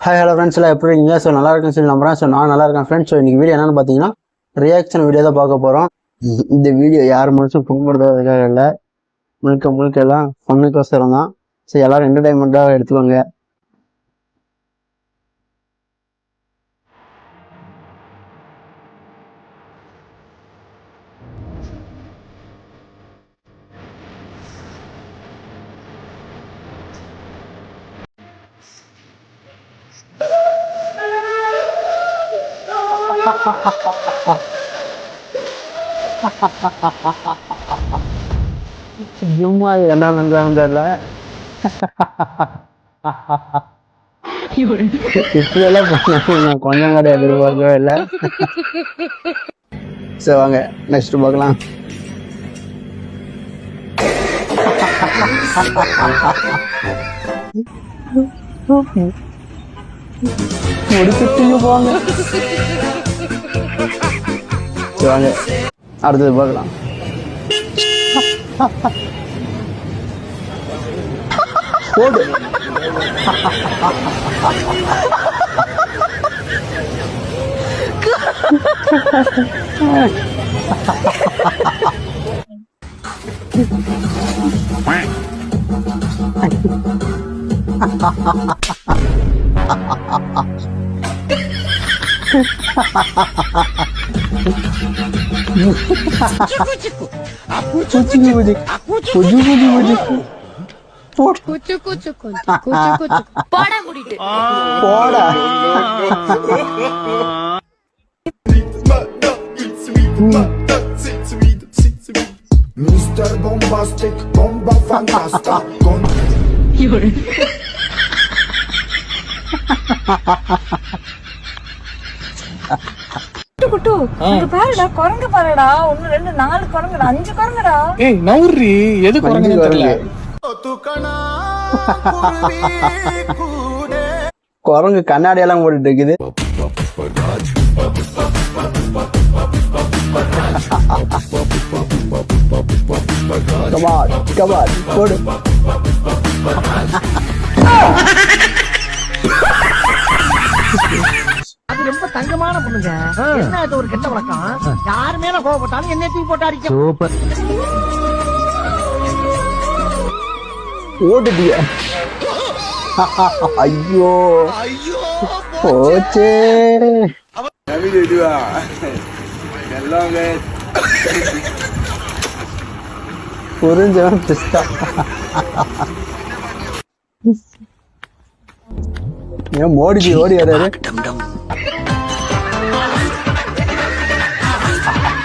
Hi hello friends எல்லாம் எப்படி இருக்கீங்க? ஸோ நல்லா இருக்குன்னு சொல்லி நம்புறேன். ஸோ நான் நல்லா இருக்கேன் ஃப்ரெண்ட்ஸ். ஸோ இன்னைக்கு வீடியோ என்னன்னு பார்த்தீங்கன்னா ரியாக்ஷன் வீடியோ தான் பார்க்க போகிறோம். இந்த வீடியோ யார் மனசும் புண்படுத்துறதுக்காக இல்லை, முழுக்க எல்லாம் ஃபன்னுக்கோசரம் தான். ஸோ எல்லாரும் என்டர்டைன்மெண்ட்டாக எடுத்துக்கோங்க. சும்மா என்ன பண்றாங்க தெரியல. இப்படியெல்லாம் நான் கொஞ்சம் கூட எதிர்பார்க்கவே இல்லை. சரி வாங்க நெக்ஸ்ட் பார்க்கலாம். முடிச்சுட்டு போங்க. சரி வாங்க அடுத்தது பார்க்கலாம். போடு. Mr. Bombastic, bomba fantasta. குட்டு இங்க பாருடா, குரங்கு பாருடா. 1 2 4 குரங்குடா, 5 குரங்குடா. ஏய் நவுரி எது குரங்குன்னு தெரியல. குரங்கு கண்ணாடி எல்லாம் போட்டுட்டு இருக்குது. கமான் போடு. அது ரொம்ப தங்கமான பொண்ணுங்க. என்ன இது ஒரு கெட்ட வழக்கம்? யாரு மேல கோவப்பட்டாலும் என்ன தூக்கி போட்டு அடிக்கும். சூப்பர். ஓடுதிய. ஐயோ போச்சே. புரிஞ்சவன் பிஸ்தா. ஏன் மோடிஜி ஓடி வர்றாரு?